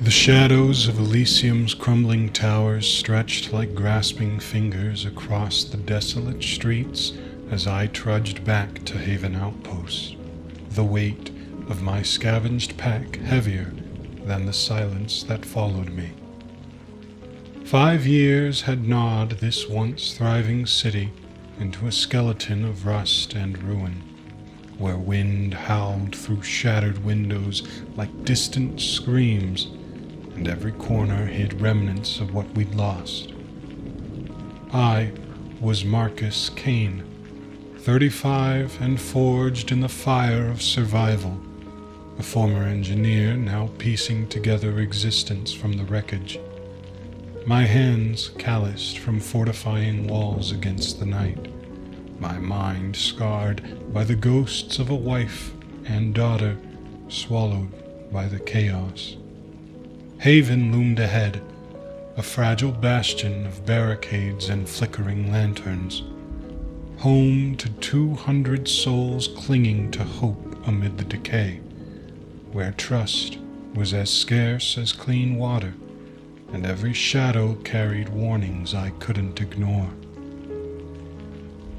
The shadows of Elysium's crumbling towers stretched like grasping fingers across the desolate streets as I trudged back to Haven Outpost, the weight of my scavenged pack heavier than the silence that followed me. 5 years had gnawed this once thriving city into a skeleton of rust and ruin, where wind howled through shattered windows like distant screams, and every corner hid remnants of what we'd lost. I was Marcus Kane, 35 and forged in the fire of survival, a former engineer now piecing together existence from the wreckage. My hands calloused from fortifying walls against the night, my mind scarred by the ghosts of a wife and daughter swallowed by the chaos. Haven loomed ahead, a fragile bastion of barricades and flickering lanterns, home to 200 souls clinging to hope amid the decay, where trust was as scarce as clean water, and every shadow carried warnings I couldn't ignore.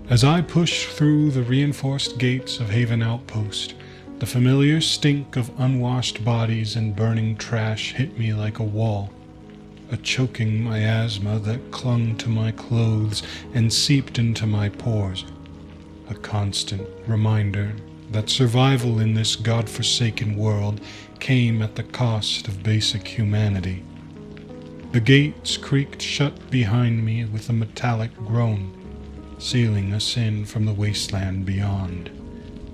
As I pushed through the reinforced gates of Haven Outpost, the familiar stink of unwashed bodies and burning trash hit me like a wall, a choking miasma that clung to my clothes and seeped into my pores, a constant reminder that survival in this godforsaken world came at the cost of basic humanity. The gates creaked shut behind me with a metallic groan, sealing us in from the wasteland beyond,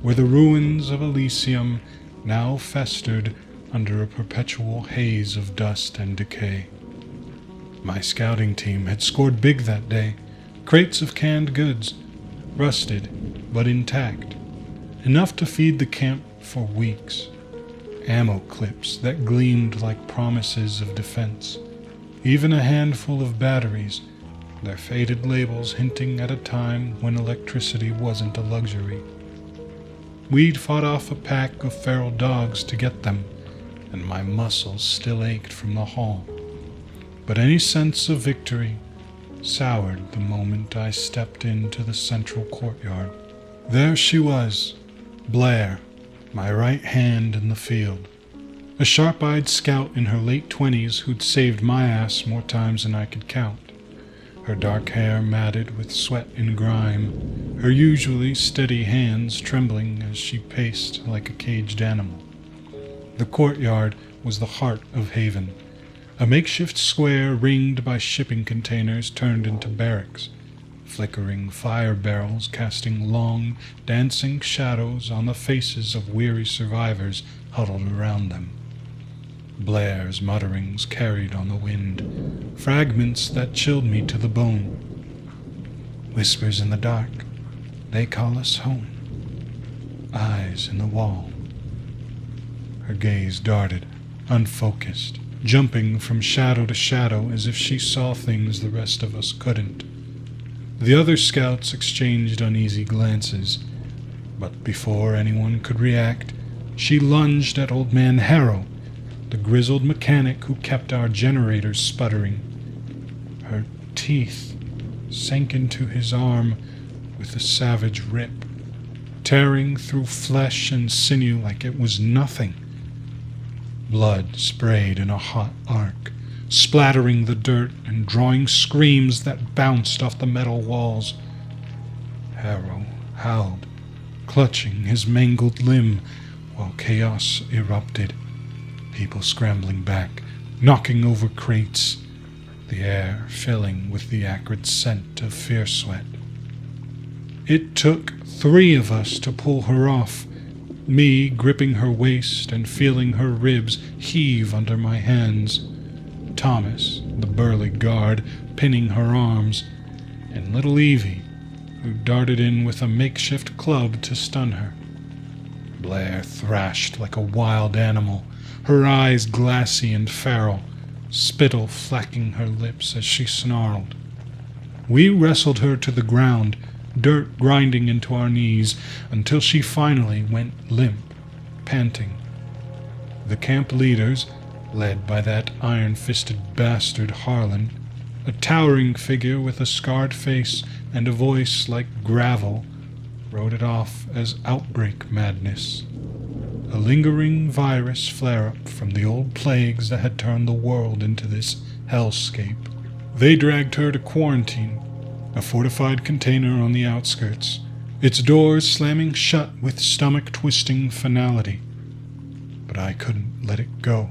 where the ruins of Elysium now festered under a perpetual haze of dust and decay. My scouting team had scored big that day, crates of canned goods, rusted but intact, enough to feed the camp for weeks, ammo clips that gleamed like promises of defense, even a handful of batteries, their faded labels hinting at a time when electricity wasn't a luxury. We'd fought off a pack of feral dogs to get them, and my muscles still ached from the haul. But any sense of victory soured the moment I stepped into the central courtyard. There she was, Blair, my right hand in the field, a sharp-eyed scout in her late 20s who'd saved my ass more times than I could count. Her dark hair matted with sweat and grime, her usually steady hands trembling as she paced like a caged animal. The courtyard was the heart of Haven, a makeshift square ringed by shipping containers turned into barracks, flickering fire barrels casting long, dancing shadows on the faces of weary survivors huddled around them. Blair's mutterings carried on the wind, fragments that chilled me to the bone. Whispers in the dark, they call us home. Eyes in the wall. Her gaze darted, unfocused, jumping from shadow to shadow as if she saw things the rest of us couldn't. The other scouts exchanged uneasy glances, but before anyone could react, she lunged at Old Man Harrow, the grizzled mechanic who kept our generators sputtering. Her teeth sank into his arm with a savage rip, tearing through flesh and sinew like it was nothing. Blood sprayed in a hot arc, splattering the dirt and drawing screams that bounced off the metal walls. Harrow howled, clutching his mangled limb while chaos erupted. People scrambling back, knocking over crates, the air filling with the acrid scent of fear sweat. It took 3 of us to pull her off, me gripping her waist and feeling her ribs heave under my hands, Thomas, the burly guard, pinning her arms, and little Evie, who darted in with a makeshift club to stun her. Blair thrashed like a wild animal, her eyes glassy and feral, spittle flecking her lips as she snarled. We wrestled her to the ground, dirt grinding into our knees, until she finally went limp, panting. The camp leaders, led by that iron-fisted bastard Harlan, a towering figure with a scarred face and a voice like gravel, wrote it off as outbreak madness. A lingering virus flare-up from the old plagues that had turned the world into this hellscape. They dragged her to quarantine, a fortified container on the outskirts, its doors slamming shut with stomach-twisting finality. But I couldn't let it go.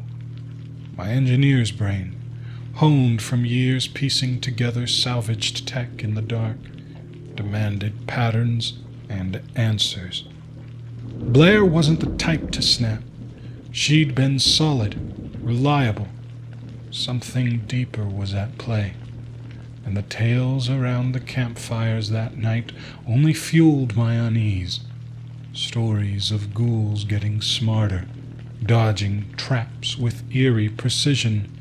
My engineer's brain, honed from years piecing together salvaged tech in the dark, demanded patterns and answers. Blair wasn't the type to snap. She'd been solid, reliable. Something deeper was at play, and the tales around the campfires that night only fueled my unease. Stories of ghouls getting smarter, dodging traps with eerie precision,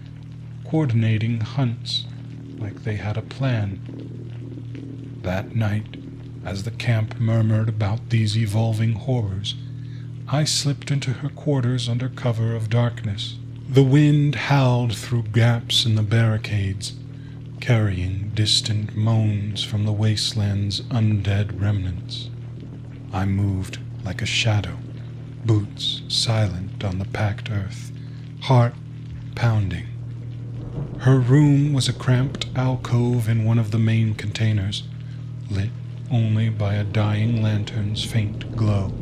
coordinating hunts like they had a plan. That night, as the camp murmured about these evolving horrors, I slipped into her quarters under cover of darkness. The wind howled through gaps in the barricades, carrying distant moans from the wasteland's undead remnants. I moved like a shadow, boots silent on the packed earth, heart pounding. Her room was a cramped alcove in one of the main containers, lit only by a dying lantern's faint glow.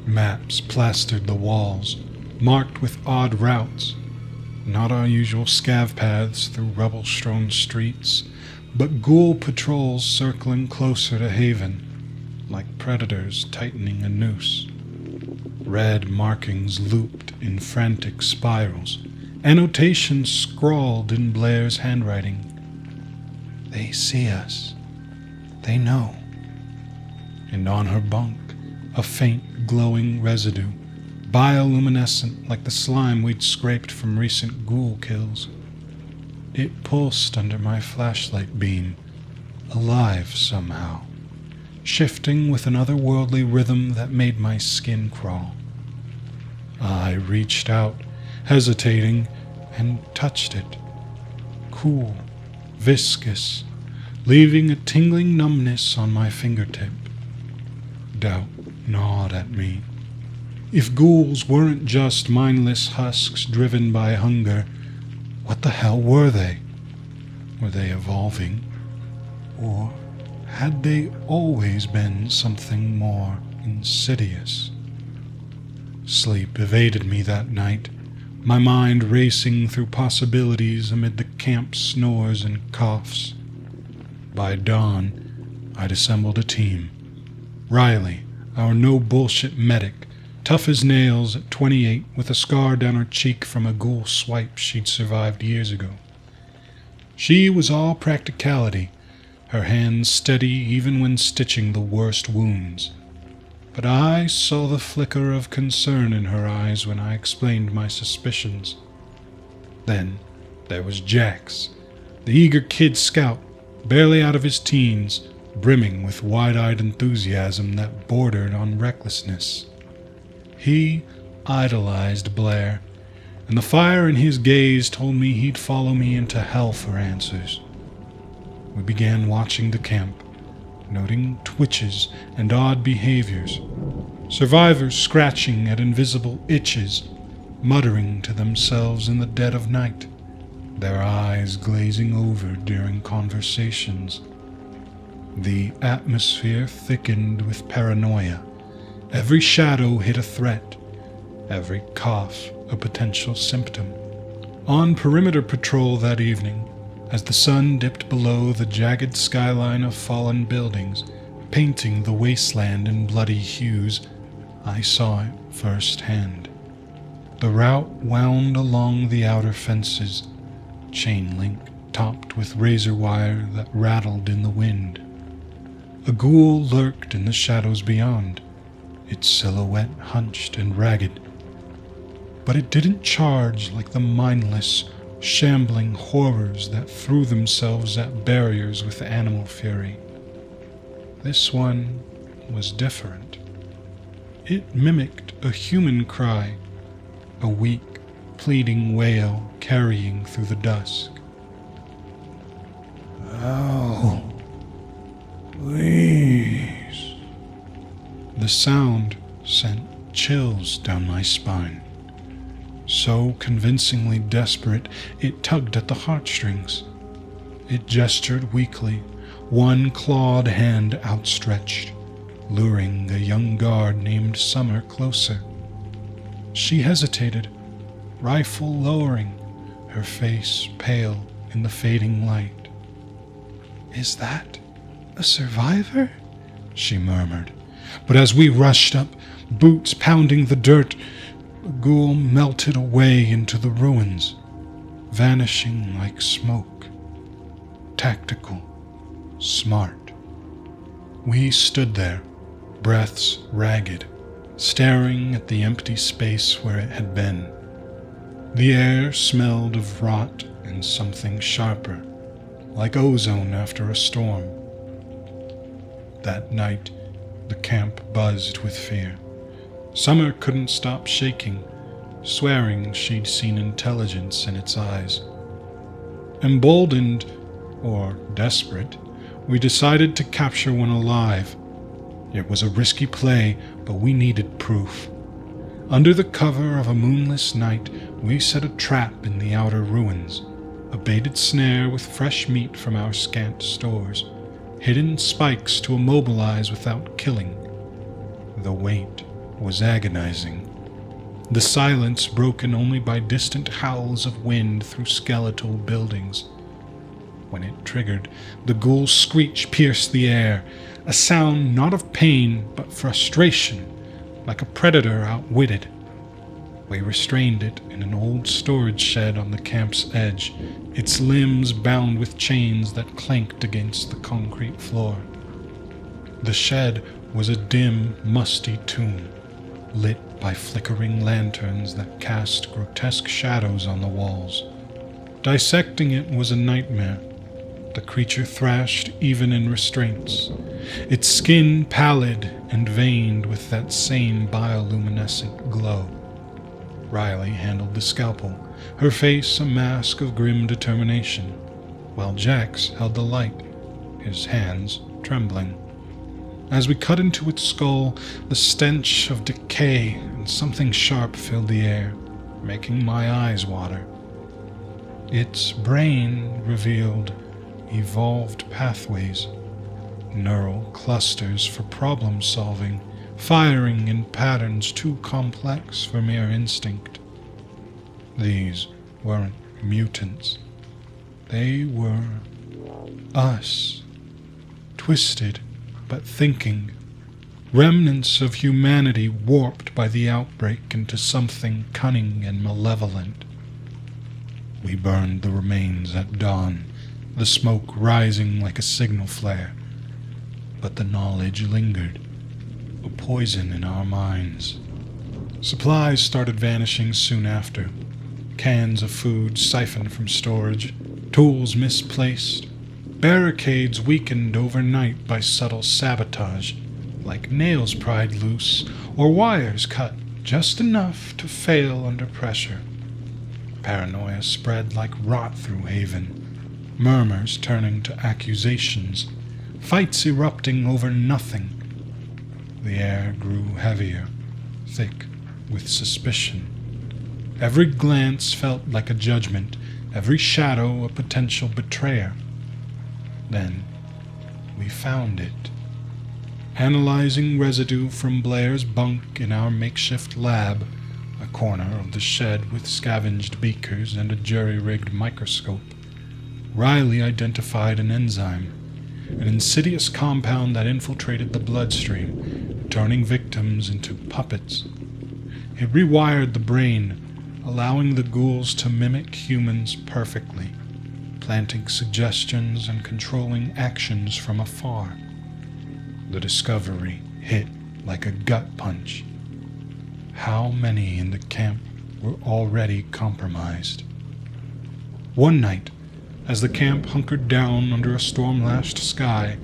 Maps plastered the walls, marked with odd routes, not our usual scav paths through rubble-strewn streets, but ghoul patrols circling closer to Haven, like predators tightening a noose. Red markings looped in frantic spirals, annotations scrawled in Blair's handwriting. They see us. They know. And on her bunk, a faint glowing residue, bioluminescent like the slime we'd scraped from recent ghoul kills. It pulsed under my flashlight beam, alive somehow, shifting with an otherworldly rhythm that made my skin crawl. I reached out, hesitating, and touched it. Cool, viscous, leaving a tingling numbness on my fingertip. Doubt gnawed at me. If ghouls weren't just mindless husks driven by hunger, what the hell were they? Were they evolving? Or had they always been something more insidious? Sleep evaded me that night, my mind racing through possibilities amid the camp snores and coughs. By dawn, I'd assembled a team. Riley, our no-bullshit medic, tough as nails at 28 with a scar down her cheek from a ghoul swipe she'd survived years ago. She was all practicality, her hands steady even when stitching the worst wounds. But I saw the flicker of concern in her eyes when I explained my suspicions. Then there was Jax, the eager kid scout, barely out of his teens, brimming with wide-eyed enthusiasm that bordered on recklessness. He idolized Blair, and the fire in his gaze told me he'd follow me into hell for answers. We began watching the camp, noting twitches and odd behaviors, survivors scratching at invisible itches, muttering to themselves in the dead of night, their eyes glazing over during conversations. The atmosphere thickened with paranoia. Every shadow hid a threat, every cough a potential symptom. On perimeter patrol that evening, as the sun dipped below the jagged skyline of fallen buildings, painting the wasteland in bloody hues, I saw it firsthand. The route wound along the outer fences, chain link topped with razor wire that rattled in the wind. A ghoul lurked in the shadows beyond, its silhouette hunched and ragged. But it didn't charge like the mindless, shambling horrors that threw themselves at barriers with animal fury. This one was different. It mimicked a human cry, a weak, pleading wail carrying through the dusk. "Oh, please." The sound sent chills down my spine. So convincingly desperate, it tugged at the heartstrings. It gestured weakly, one clawed hand outstretched, luring a young guard named Summer closer. She hesitated, rifle lowering, her face pale in the fading light. "Is that a survivor?" she murmured. But as we rushed up, boots pounding the dirt, the ghoul melted away into the ruins, vanishing like smoke. Tactical, smart. We stood there, breaths ragged, staring at the empty space where it had been. The air smelled of rot and something sharper, like ozone after a storm. That night, the camp buzzed with fear. Summer couldn't stop shaking, swearing she'd seen intelligence in its eyes. Emboldened, or desperate, we decided to capture one alive. It was a risky play, but we needed proof. Under the cover of a moonless night, we set a trap in the outer ruins, a baited snare with fresh meat from our scant stores, hidden spikes to immobilize without killing. The wait was agonizing, the silence broken only by distant howls of wind through skeletal buildings. When it triggered, the ghoul's screech pierced the air, a sound not of pain but frustration, like a predator outwitted. We restrained it in an old storage shed on the camp's edge, its limbs bound with chains that clanked against the concrete floor. The shed was a dim, musty tomb, lit by flickering lanterns that cast grotesque shadows on the walls. Dissecting it was a nightmare. The creature thrashed even in restraints, its skin pallid and veined with that same bioluminescent glow. Riley handled the scalpel, her face a mask of grim determination, while Jax held the light, his hands trembling. As we cut into its skull, the stench of decay and something sharp filled the air, making my eyes water. Its brain revealed evolved pathways, neural clusters for problem-solving, firing in patterns too complex for mere instinct. These weren't mutants. They were us, twisted but thinking, remnants of humanity warped by the outbreak into something cunning and malevolent. We burned the remains at dawn, the smoke rising like a signal flare. But the knowledge lingered, a poison in our minds. Supplies started vanishing soon after. Cans of food siphoned from storage, tools misplaced, barricades weakened overnight by subtle sabotage, like nails pried loose or wires cut just enough to fail under pressure. Paranoia spread like rot through Haven, murmurs turning to accusations, fights erupting over nothing. The air grew heavier, thick with suspicion. Every glance felt like a judgment, every shadow a potential betrayer. Then we found it. Analyzing residue from Blair's bunk in our makeshift lab, a corner of the shed with scavenged beakers and a jury-rigged microscope, Riley identified an enzyme, an insidious compound that infiltrated the bloodstream, turning victims into puppets. It rewired the brain, allowing the ghouls to mimic humans perfectly, planting suggestions and controlling actions from afar. The discovery hit like a gut punch. How many in the camp were already compromised? One night, as the camp hunkered down under a storm-lashed sky,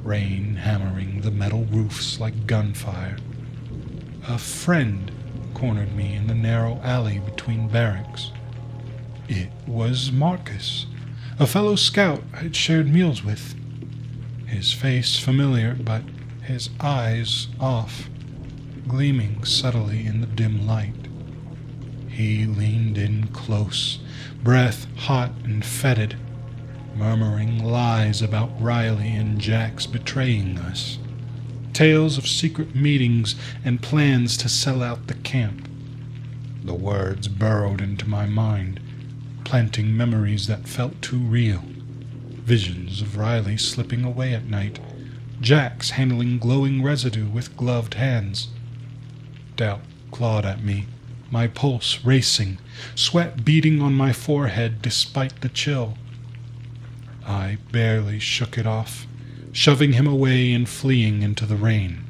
rain hammering the metal roofs like gunfire, a friend cornered me in the narrow alley between barracks. It was Marcus, a fellow scout I'd shared meals with. His face familiar, but his eyes off, gleaming subtly in the dim light. He leaned in close, breath hot and fetid, murmuring lies about Riley and Jack's betraying us, tales of secret meetings and plans to sell out the camp. The words burrowed into my mind, planting memories that felt too real. Visions of Riley slipping away at night, Jack's handling glowing residue with gloved hands. Doubt clawed at me, my pulse racing, sweat beading on my forehead despite the chill. I barely shook it off, shoving him away and fleeing into the rain.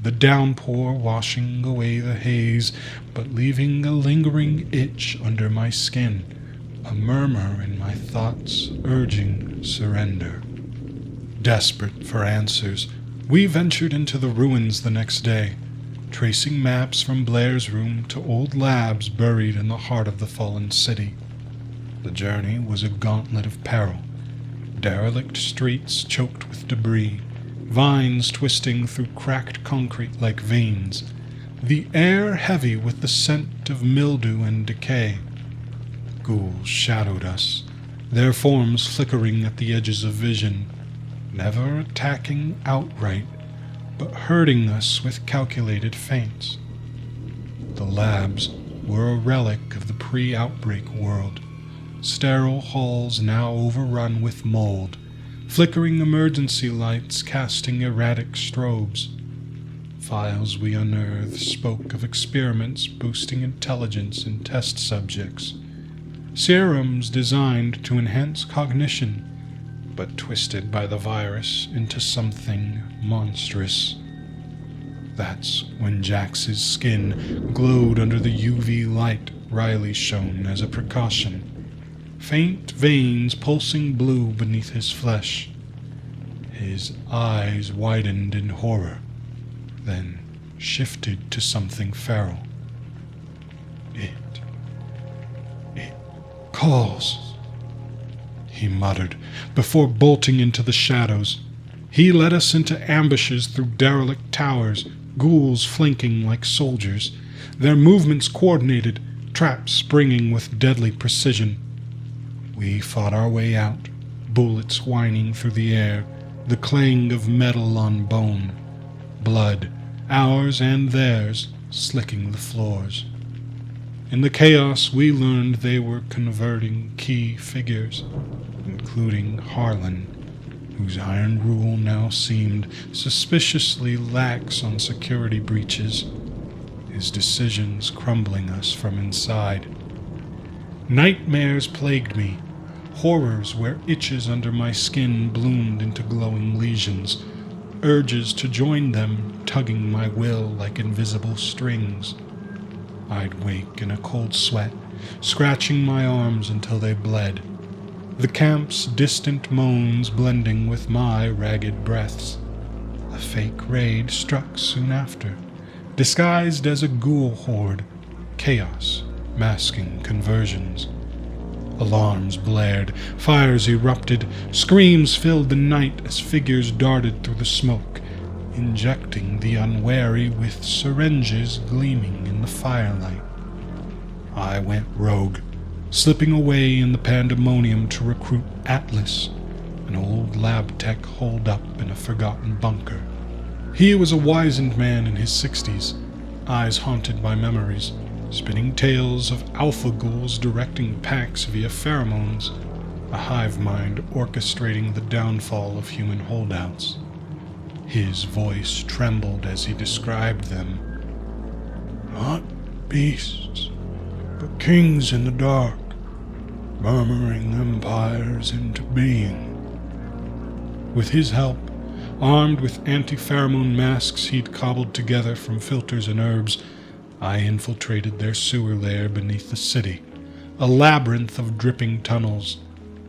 The downpour washing away the haze, but leaving a lingering itch under my skin, a murmur in my thoughts urging surrender. Desperate for answers, we ventured into the ruins the next day, tracing maps from Blair's room to old labs buried in the heart of the fallen city. The journey was a gauntlet of peril. Derelict streets choked with debris, vines twisting through cracked concrete like veins, the air heavy with the scent of mildew and decay. Ghouls shadowed us, their forms flickering at the edges of vision, never attacking outright, but hurting us with calculated feints. The labs were a relic of the pre-outbreak world, sterile halls now overrun with mold, flickering emergency lights casting erratic strobes. Files we unearthed spoke of experiments boosting intelligence in test subjects, serums designed to enhance cognition, but twisted by the virus into something monstrous. That's when Jax's skin glowed under the UV light Riley shone as a precaution, faint veins pulsing blue beneath his flesh. His eyes widened in horror, then shifted to something feral. It calls, he muttered, before bolting into the shadows. He led us into ambushes through derelict towers, ghouls flanking like soldiers, their movements coordinated, traps springing with deadly precision. We fought our way out, bullets whining through the air, the clang of metal on bone, blood, ours and theirs, slicking the floors. In the chaos, we learned they were converting key figures, including Harlan, whose iron rule now seemed suspiciously lax on security breaches, his decisions crumbling us from inside. Nightmares plagued me, horrors where itches under my skin bloomed into glowing lesions, urges to join them tugging my will like invisible strings. I'd wake in a cold sweat, scratching my arms until they bled, the camp's distant moans blending with my ragged breaths. A fake raid struck soon after, disguised as a ghoul horde, chaos masking conversions. Alarms blared, fires erupted, screams filled the night as figures darted through the smoke, injecting the unwary with syringes gleaming in the firelight. I went rogue, slipping away in the pandemonium to recruit Atlas, an old lab tech holed up in a forgotten bunker. He was a wizened man in his 60s, eyes haunted by memories, spinning tales of alpha ghouls directing packs via pheromones, a hive mind orchestrating the downfall of human holdouts. His voice trembled as he described them. Not beasts, but kings in the dark, murmuring empires into being. With his help, armed with anti-pheromone masks he'd cobbled together from filters and herbs, I infiltrated their sewer lair beneath the city, a labyrinth of dripping tunnels,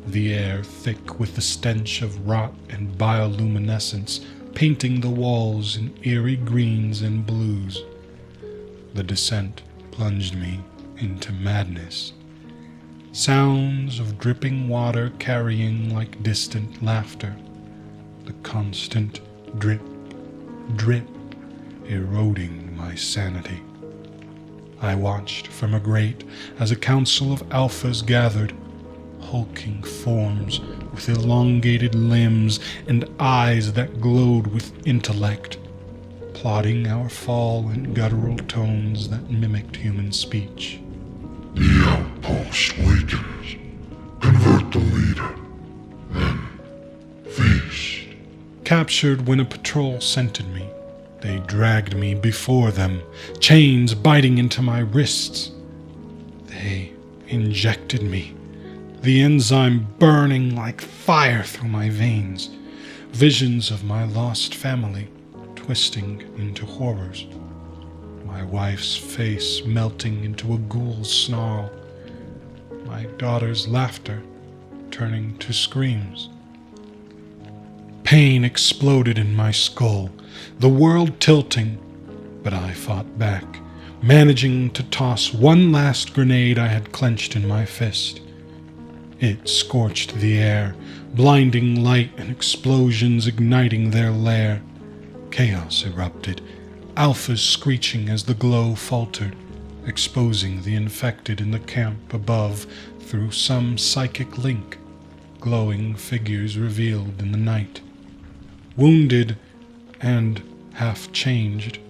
the air thick with the stench of rot and bioluminescence painting the walls in eerie greens and blues. The descent plunged me into madness. Sounds of dripping water carrying like distant laughter. The constant drip, drip, eroding my sanity. I watched from a grate as a council of alphas gathered, hulking forms with elongated limbs and eyes that glowed with intellect, plotting our fall in guttural tones that mimicked human speech. The outpost wakens. Convert the leader. Then feast. Captured when a patrol scented me, they dragged me before them, chains biting into my wrists. They injected me, the enzyme burning like fire through my veins, visions of my lost family twisting into horrors, my wife's face melting into a ghoul's snarl, my daughter's laughter turning to screams. Pain exploded in my skull, the world tilting, but I fought back, managing to toss one last grenade I had clenched in my fist. It scorched the air, blinding light and explosions igniting their lair. Chaos erupted, alphas screeching as the glow faltered, exposing the infected in the camp above through some psychic link, glowing figures revealed in the night. Wounded and half-changed,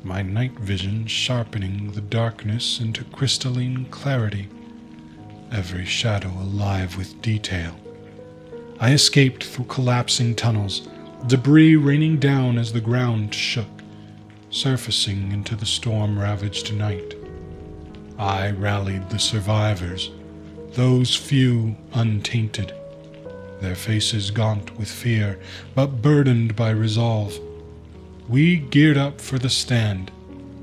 my night vision sharpening the darkness into crystalline clarity, every shadow alive with detail. I escaped through collapsing tunnels, debris raining down as the ground shook, surfacing into the storm-ravaged night. I rallied the survivors, those few untainted, their faces gaunt with fear, but burdened by resolve. We geared up for the stand,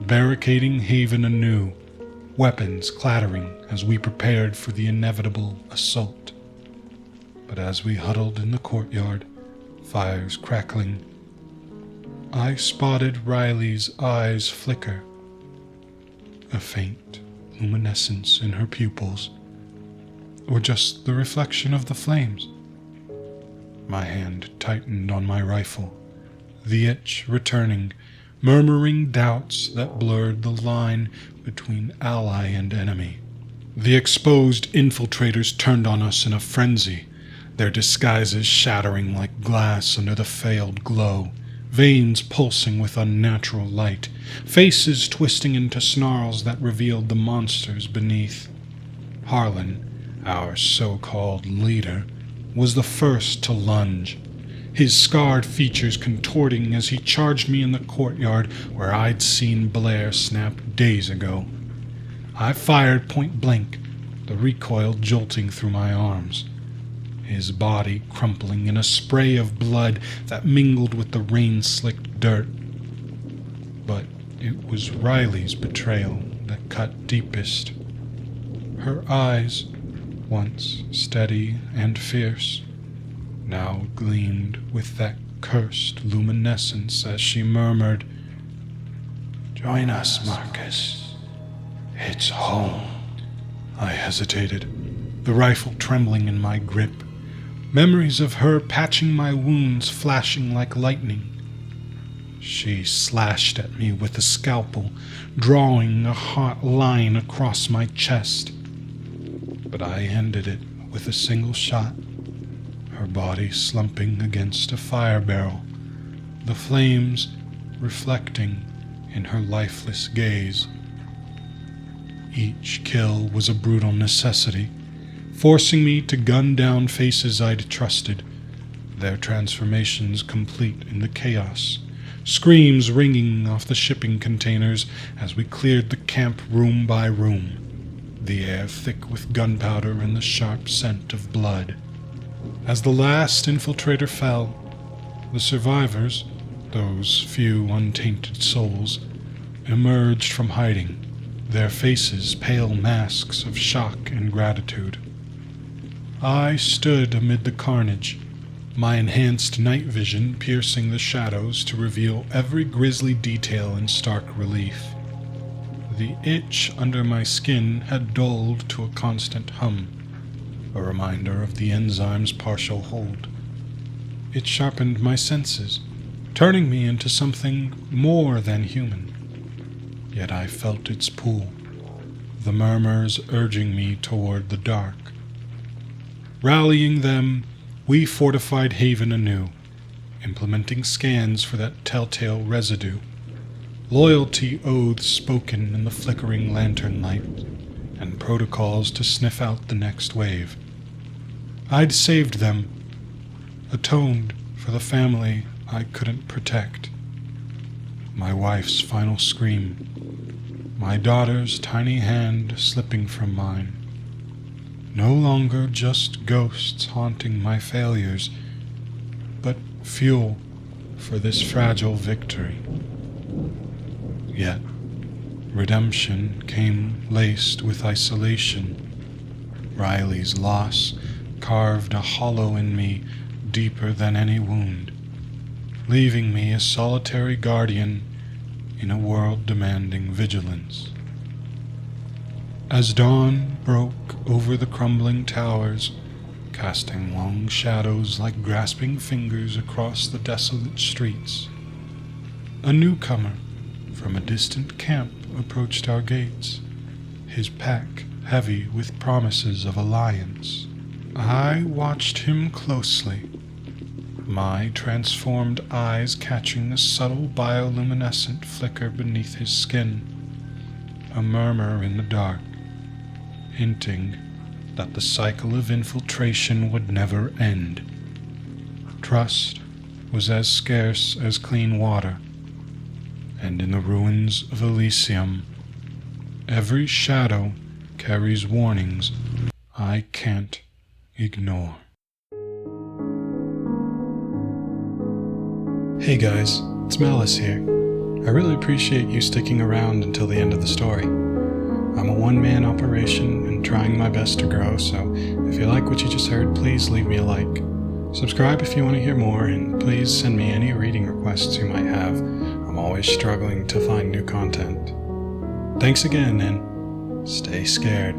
barricading Haven anew, weapons clattering as we prepared for the inevitable assault. But as we huddled in the courtyard, fires crackling, I spotted Riley's eyes flicker, a faint luminescence in her pupils, or just the reflection of the flames. My hand tightened on my rifle, the itch returning, murmuring doubts that blurred the line between ally and enemy. The exposed infiltrators turned on us in a frenzy, their disguises shattering like glass under the failed glow, veins pulsing with unnatural light, faces twisting into snarls that revealed the monsters beneath. Harlan, our so-called leader, was the first to lunge, his scarred features contorting as he charged me in the courtyard where I'd seen Blair snap days ago. I fired point blank, the recoil jolting through my arms, his body crumpling in a spray of blood that mingled with the rain-slicked dirt. But it was Riley's betrayal that cut deepest. Her eyes, once steady and fierce, now gleamed with that cursed luminescence as she murmured, "Join us, Marcus. It's home." I hesitated, the rifle trembling in my grip, memories of her patching my wounds flashing like lightning. She slashed at me with a scalpel, drawing a hot line across my chest. But I ended it with a single shot, her body slumping against a fire barrel, the flames reflecting in her lifeless gaze. Each kill was a brutal necessity, forcing me to gun down faces I'd trusted, their transformations complete in the chaos, screams ringing off the shipping containers as we cleared the camp room by room, the air thick with gunpowder and the sharp scent of blood. As the last infiltrator fell, the survivors, those few untainted souls, emerged from hiding, their faces pale masks of shock and gratitude. I stood amid the carnage, my enhanced night vision piercing the shadows to reveal every grisly detail in stark relief. The itch under my skin had dulled to a constant hum, a reminder of the enzyme's partial hold. It sharpened my senses, turning me into something more than human. Yet I felt its pull, the murmurs urging me toward the dark. Rallying them, we fortified Haven anew, implementing scans for that telltale residue, loyalty oaths spoken in the flickering lantern light, and protocols to sniff out the next wave. I'd saved them, atoned for the family I couldn't protect. My wife's final scream, my daughter's tiny hand slipping from mine. No longer just ghosts haunting my failures, but fuel for this fragile victory. Yet, redemption came laced with isolation. Riley's loss carved a hollow in me deeper than any wound, leaving me a solitary guardian in a world demanding vigilance. As dawn broke over the crumbling towers, casting long shadows like grasping fingers across the desolate streets, a newcomer from a distant camp approached our gates, his pack heavy with promises of alliance. I watched him closely, my transformed eyes catching the subtle bioluminescent flicker beneath his skin, a murmur in the dark, hinting that the cycle of infiltration would never end. Trust was as scarce as clean water, and in the ruins of Elysium, every shadow carries warnings I can't ignore. Hey guys, it's Malice here. I really appreciate you sticking around until the end of the story. I'm a one-man operation and trying my best to grow, so if you like what you just heard, please leave me a like. Subscribe if you want to hear more, and please send me any reading requests you might have. I'm always struggling to find new content. Thanks again, and stay scared.